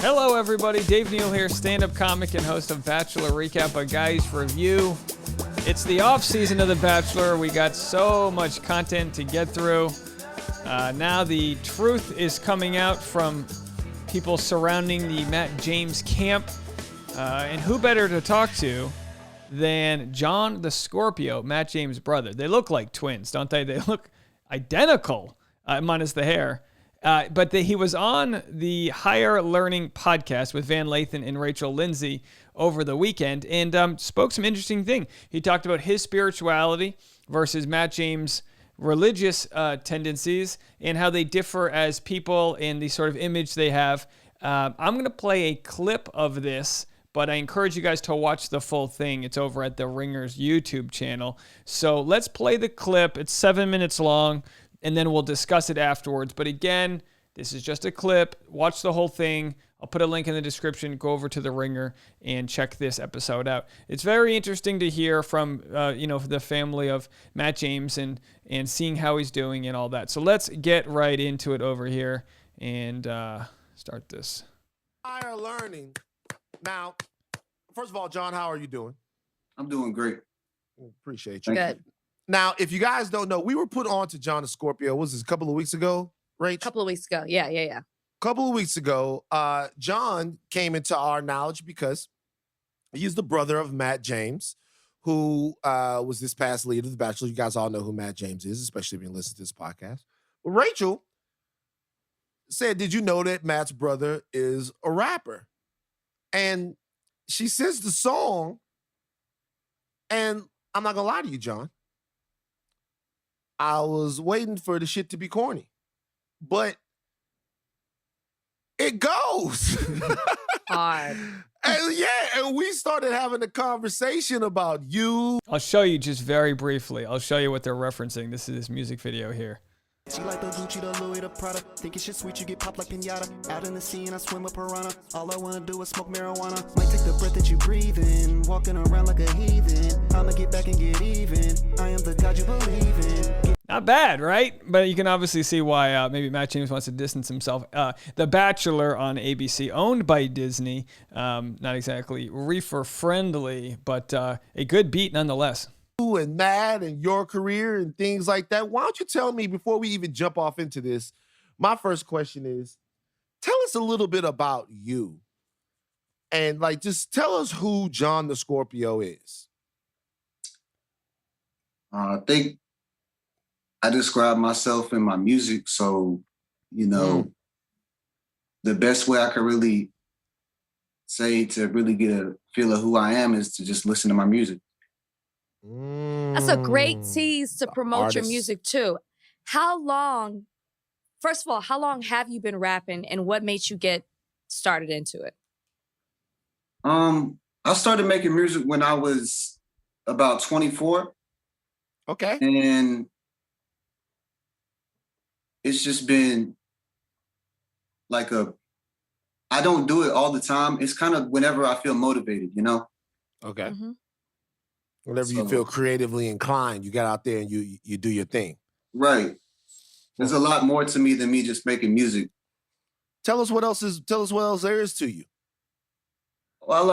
Hello, everybody. Dave Neal here, stand-up comic and host of Bachelor Recap, a guy's review. It's the off-season of The Bachelor. We got so much content to get through. Now the truth is coming out from people surrounding the Matt James camp. And who better to talk to than John the Scorpio, Matt James' brother. They look like twins, don't they? They look identical, minus the hair. But he was on the Higher Learning podcast with Lathan and Rachel Lindsay over the weekend and spoke some interesting thing. He talked about his spirituality versus Matt James' religious tendencies and how they differ as people and the sort of image they have. I'm going to play a clip of this, but I encourage you guys to watch the full thing. It's over at The Ringer's YouTube channel. So let's play the clip. It's 7 minutes long. And then we'll discuss it afterwards. But again, this is just a clip. Watch the whole thing. I'll put a link in the description. Go over to The Ringer and check this episode out. It's very interesting to hear from, the family of Matt James and seeing how he's doing and all that. So let's get right into it over here and start this. Higher learning. Now, first of all, John, how are you doing? I'm doing great. Appreciate you. Good. Now, if you guys don't know, we were put on to John the Scorpio. Was this a couple of weeks ago, Rach? A couple of weeks ago. Yeah. A couple of weeks ago, John came into our knowledge because he's the brother of Matt James, who was this past lead of The Bachelor. You guys all know who Matt James is, especially if you listen to this podcast. But Rachel said, did you know that Matt's brother is a rapper? And she sings the song, and I'm not going to lie to you, John. I was waiting for the shit to be corny, but it goes Hard. And we started having a conversation about you. I'll show you just very briefly. I'll show you what they're referencing. This is this music video here. She like the Gucci, the Louis, the Prada. Think it's shit sweet, you get popped like pinata. Out in the sea and I swim with piranha. All I wanna do is smoke marijuana. Might take the breath that you breathe in. Walking around like a heathen. I'ma get back and get even. I am the God you believe in. Not bad, right? But you can obviously see why maybe Matt James wants to distance himself. The Bachelor on ABC, owned by Disney. Not exactly reefer-friendly, but a good beat nonetheless. And Matt and your career and things like that. Why don't you tell me, before we even jump off into this, my first question is, tell us a little bit about you. And just tell us who John the Scorpio is. I think I describe myself in my music. So, the best way I could really say to really get a feel of who I am is to just listen to my music. That's a great tease to promote your music too. First of all, how long have you been rapping and what made you get started into it? I started making music when I was about 24. Okay. And it's just been I don't do it all the time. It's kind of whenever I feel motivated, Okay. Mm-hmm. Whenever you feel creatively inclined, you get out there and you do your thing. Right. There's a lot more to me than me just making music. Tell us what else there is to you. Well,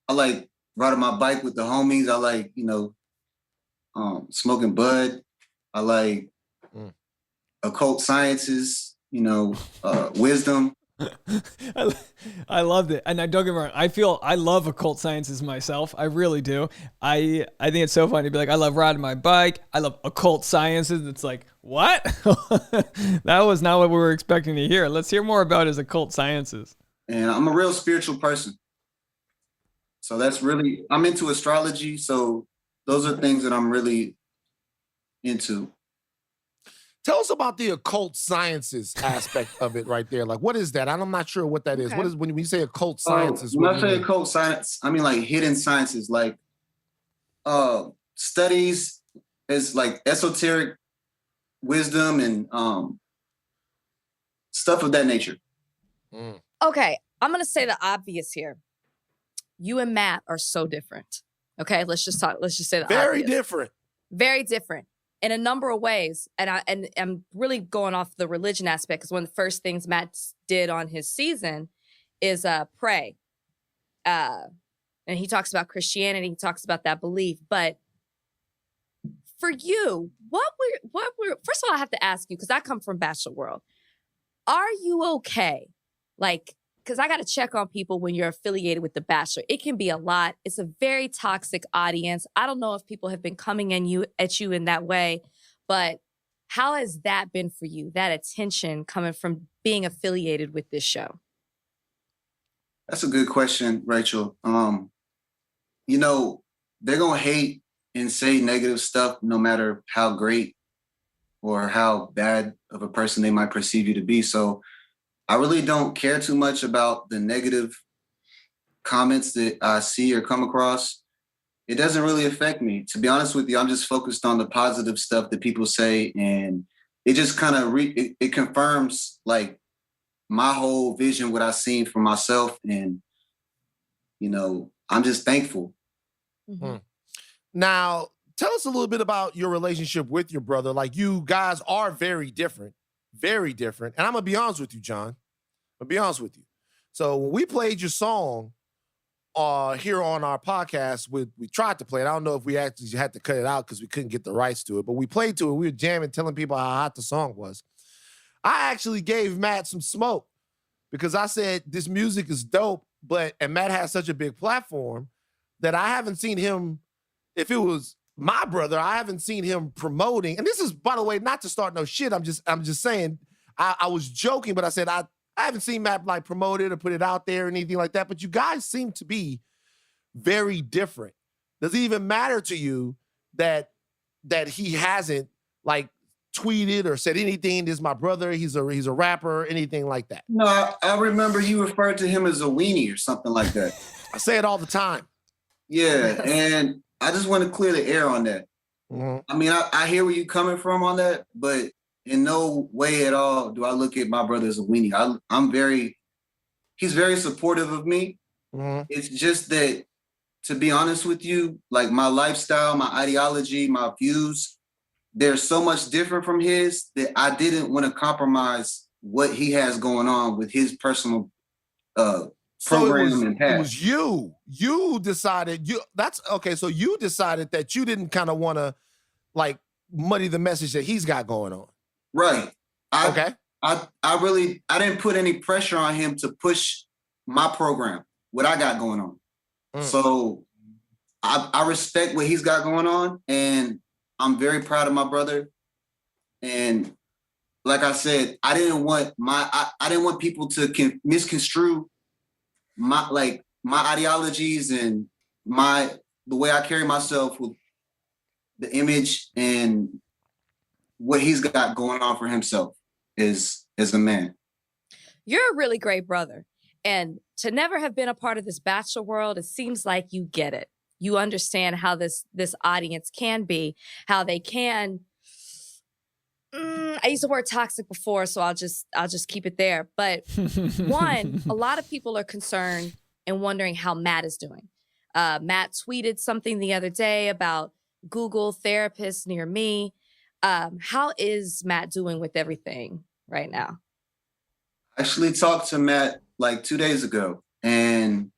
I like riding my bike with the homies. I like, smoking bud. I like occult sciences, wisdom. I loved it. And don't get me wrong, I love occult sciences myself. I really do. I think it's so funny to be like, I love riding my bike. I love occult sciences. It's like, what? That was not what we were expecting to hear. Let's hear more about his occult sciences. And I'm a real spiritual person. So I'm into astrology. So those are things that I'm really into. Tell us about the occult sciences aspect of it right there. What is that? I'm not sure what that is. What is when you say occult sciences? When I say occult science, I mean hidden sciences, studies is esoteric wisdom and stuff of that nature. Okay, I'm going to say the obvious here. You and Matt are so different. Okay, let's just say the Very obvious. different. Very different. in a number of ways. And I'm really going off the religion aspect, because one of the first things Matt did on his season is pray. And he talks about Christianity, he talks about that belief. But for you, what were first of all, I have to ask you, because I come from Bachelor world. Are you okay? Like, because I got to check on people when you're affiliated with The Bachelor. It can be a lot. It's a very toxic audience. I don't know if people have been coming at you in that way, but how has that been for you, that attention coming from being affiliated with this show? That's a good question, Rachel. You know, they're going to hate and say negative stuff no matter how great or how bad of a person they might perceive you to be. So I really don't care too much about the negative comments that I see or come across. It doesn't really affect me. To be honest with you, I'm just focused on the positive stuff that people say, and it just kind of it confirms like my whole vision, what I've seen for myself, and you know, I'm just thankful. Mm-hmm. Now, tell us a little bit about your relationship with your brother. Like, you guys are very different. Very different. And I'm going to be honest with you, John. I'm going to be honest with you. So when we played your song here on our podcast, we tried to play it. I don't know if we actually had to cut it out because we couldn't get the rights to it. But we played to it. We were jamming, telling people how hot the song was. I actually gave Matt some smoke because I said this music is dope, and Matt has such a big platform that I haven't seen him, if it was my brother, I haven't seen him promoting. And this is, by the way, not to start no shit. I'm just saying, I was joking, but I said I haven't seen Matt like promote it or put it out there or anything like that. But you guys seem to be very different. Does it even matter to you that he hasn't like tweeted or said anything? This is my brother. He's a rapper, anything like that? No, I remember you referred to him as a weenie or something like that. I say it all the time. Yeah, and I just want to clear the air on that. Mm-hmm. I mean, I hear where you're coming from on that, but in no way at all do I look at my brother as a weenie. He's very supportive of me. Mm-hmm. It's just that, to be honest with you, like my lifestyle, my ideology, my views, they're so much different from his that I didn't want to compromise what he has going on with his personal program and path. It was you. You decided that's okay. So you decided that you didn't kind of want to like muddy the message that he's got going on. Right. Okay. I didn't put any pressure on him to push my program, what I got going on. So I respect what he's got going on, and I'm very proud of my brother. And like I said, I didn't want people to misconstrue my ideologies and the way I carry myself with the image and what he's got going on for himself as a man. You're a really great brother. And to never have been a part of this Bachelor world, it seems like you get it. You understand how this audience can be, how they can. I used the word toxic before, so I'll just keep it there. But one, a lot of people are concerned and wondering how Matt is doing. Matt tweeted something the other day about Google therapists near me. How is Matt doing with everything right now? I actually talked to Matt like 2 days ago, and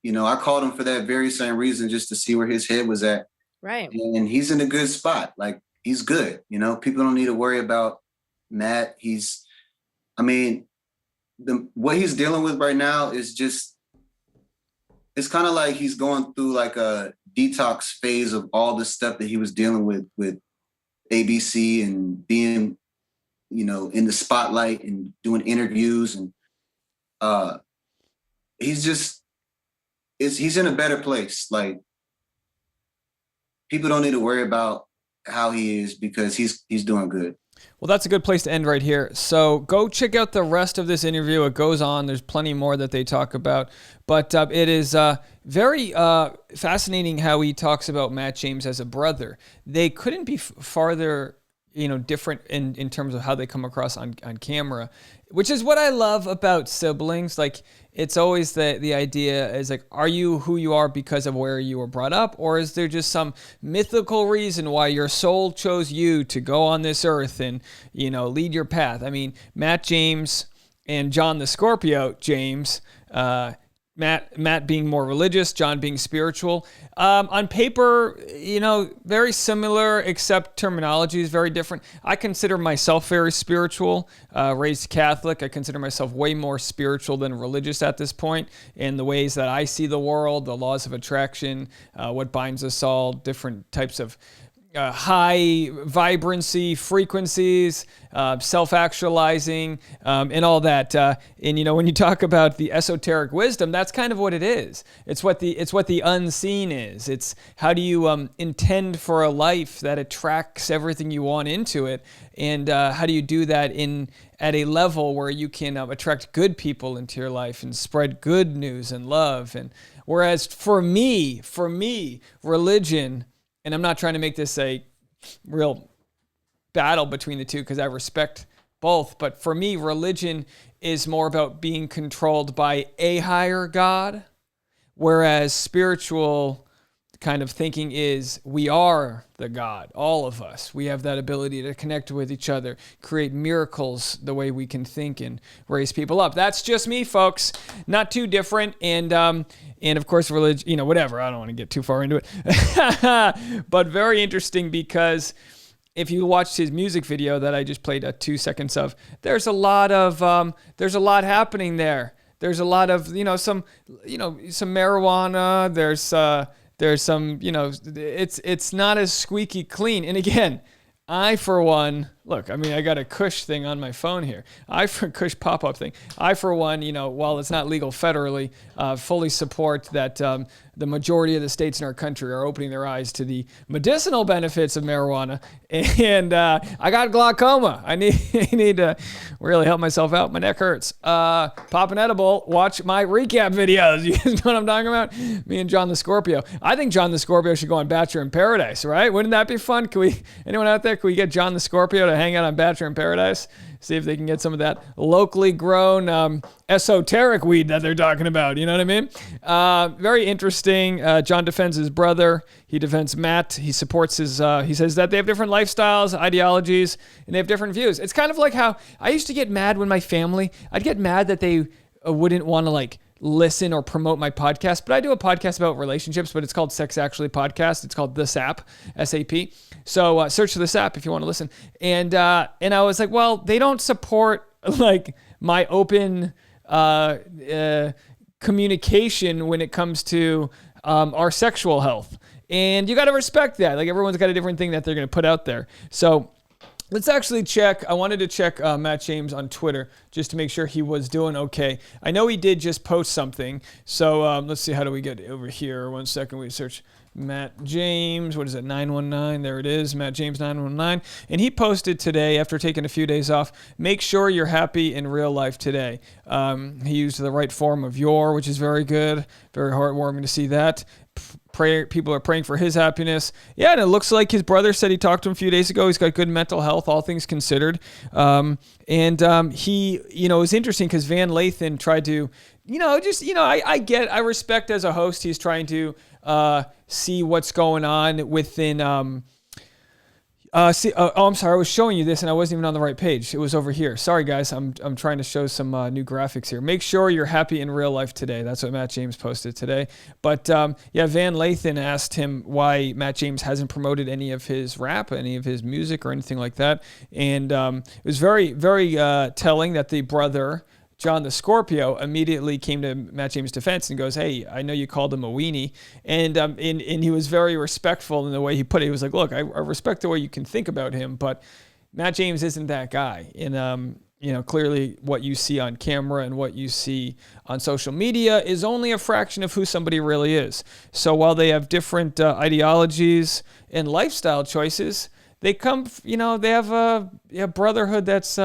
you know, I called him for that very same reason, just to see where his head was at. Right. And he's in a good spot. Like, he's good. You know, people don't need to worry about Matt. What he's dealing with right now is just, it's kind of like he's going through like a detox phase of all the stuff that he was dealing with ABC and being, you know, in the spotlight and doing interviews. And he's in a better place. Like, people don't need to worry about how he is because he's doing good. Well, that's a good place to end right here. So go check out the rest of this interview. It goes on. There's plenty more that they talk about. But it is very fascinating how he talks about Matt James as a brother. They couldn't be farther different in terms of how they come across on camera, which is what I love about siblings. Like, it's always the idea is like, are you who you are because of where you were brought up, or is there just some mythical reason why your soul chose you to go on this earth and, lead your path? I mean, Matt James and John the Scorpio James, Matt being more religious, John being spiritual. On paper, very similar, except terminology is very different. I consider myself very spiritual, raised Catholic. I consider myself way more spiritual than religious at this point in the ways that I see the world, the laws of attraction, what binds us all, different types of high vibrancy frequencies, self-actualizing, and all that. And when you talk about the esoteric wisdom, that's kind of what it is. It's what the unseen is. It's how do you intend for a life that attracts everything you want into it, and how do you do that at a level where you can attract good people into your life and spread good news and love. And whereas for me, religion. And I'm not trying to make this a real battle between the two because I respect both. But for me, religion is more about being controlled by a higher God, whereas spiritual kind of thinking is we are the God, all of us. We have that ability to connect with each other, create miracles the way we can think and raise people up. That's just me, folks. Not too different. And of course, religion, whatever. I don't want to get too far into it. But very interesting because if you watched his music video that I just played 2 seconds of, there's a lot happening there. There's a lot of, some marijuana. There's some, it's not as squeaky clean. And again, I, for one, look, I got a Kush thing on my phone here. Kush pop-up thing. I, for one, while it's not legal federally, fully support that the majority of the states in our country are opening their eyes to the medicinal benefits of marijuana. And I got glaucoma. I need to really help myself out. My neck hurts. Pop an edible. Watch my recap videos. You guys know what I'm talking about? Me and John the Scorpio. I think John the Scorpio should go on Bachelor in Paradise, right? Wouldn't that be fun? Anyone out there, can we get John the Scorpio to hang out on Bachelor in Paradise? See if they can get some of that locally grown esoteric weed that they're talking about. You know what I mean? Very interesting. John defends his brother. He defends Matt. He supports his, he says that they have different lifestyles, ideologies, and they have different views. It's kind of like how I used to get mad when my family, I'd get mad that they wouldn't want to listen or promote my podcast, but I do a podcast about relationships, but it's called Sex Actually Podcast. It's called The Sap, S-A-P. So search for The Sap if you want to listen. And I was like, well, they don't support my open communication when it comes to our sexual health. And you got to respect that. Everyone's got a different thing that they're going to put out there. So let's actually check. I wanted to check Matt James on Twitter just to make sure he was doing okay. I know he did just post something. So let's see. How do we get over here? 1 second. We search Matt James. What is it? 919. There it is. Matt James 919. And he posted today after taking a few days off. Make sure you're happy in real life today. He used the right form of your, which is very good. Very heartwarming to see that. People are praying for his happiness. Yeah, and it looks like his brother said he talked to him a few days ago. He's got good mental health, all things considered. He, it was interesting because Van Lathan tried to, I respect as a host, he's trying to see what's going on within. I'm sorry. I was showing you this and I wasn't even on the right page. It was over here. Sorry, guys. I'm trying to show some new graphics here. Make sure you're happy in real life today. That's what Matt James posted today. But Van Lathan asked him why Matt James hasn't promoted any of his rap, any of his music or anything like that. And it was very, very telling that the brother, John the Scorpio, immediately came to Matt James' defense and goes, hey, I know you called him a weenie. And he was very respectful in the way he put it. He was like, look, I respect the way you can think about him, but Matt James isn't that guy. And, clearly what you see on camera and what you see on social media is only a fraction of who somebody really is. So while they have different ideologies and lifestyle choices, they have a brotherhood that's...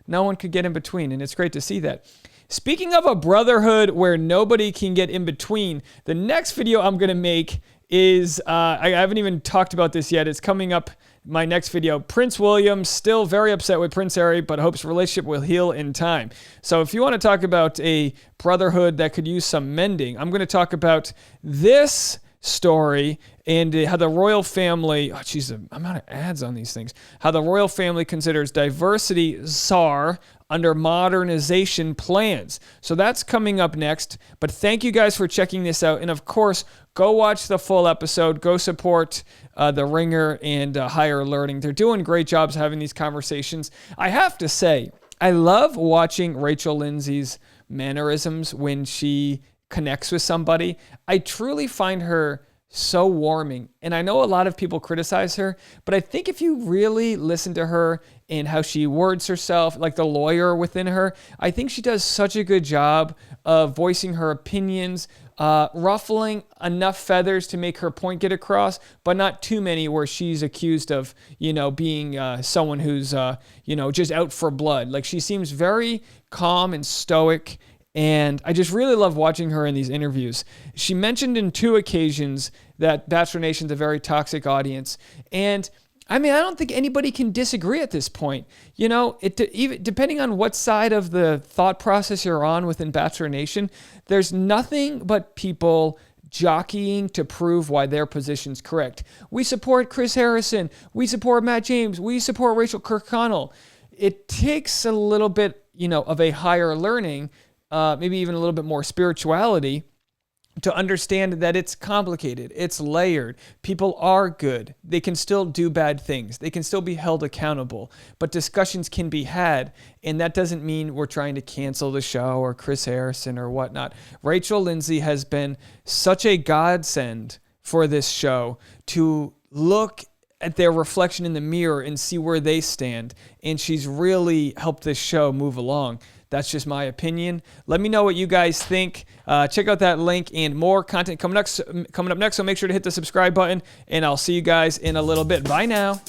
no one could get in between, and it's great to see that. Speaking of a brotherhood where nobody can get in between, the next video I'm going to make is, I haven't even talked about this yet. It's coming up my next video. Prince William still very upset with Prince Harry, but hopes relationship will heal in time. So if you want to talk about a brotherhood that could use some mending, I'm going to talk about this story and how the royal family, oh geez, the amount of ads on these things, how the royal family considers diversity czar under modernization plans. So that's coming up next. But thank you guys for checking this out. And of course, go watch the full episode. Go support The Ringer and Higher Learning. They're doing great jobs having these conversations. I have to say, I love watching Rachel Lindsay's mannerisms when she connects with somebody. I truly find her so warming. And I know a lot of people criticize her, but I think if you really listen to her and how she words herself, like the lawyer within her, I think she does such a good job of voicing her opinions, ruffling enough feathers to make her point get across, but not too many where she's accused of, being someone who's, just out for blood. Like, she seems very calm and stoic. And I just really love watching her in these interviews. She mentioned in 2 occasions that Bachelor Nation's a very toxic audience. And I mean, I don't think anybody can disagree at this point. Even depending on what side of the thought process you're on within Bachelor Nation, there's nothing but people jockeying to prove why their position's correct. We support Chris Harrison. We support Matt James. We support Rachel Kirkconnell. It takes a little bit, of a higher learning, maybe even a little bit more spirituality, to understand that it's complicated, it's layered. People are good. They can still do bad things. They can still be held accountable, but discussions can be had, and that doesn't mean we're trying to cancel the show or Chris Harrison or whatnot. Rachel Lindsay has been such a godsend for this show to look at their reflection in the mirror and see where they stand, and she's really helped this show move along. That's just my opinion. Let me know what you guys think. Check out that link and more content coming up next. So make sure to hit the subscribe button, and I'll see you guys in a little bit. Bye now.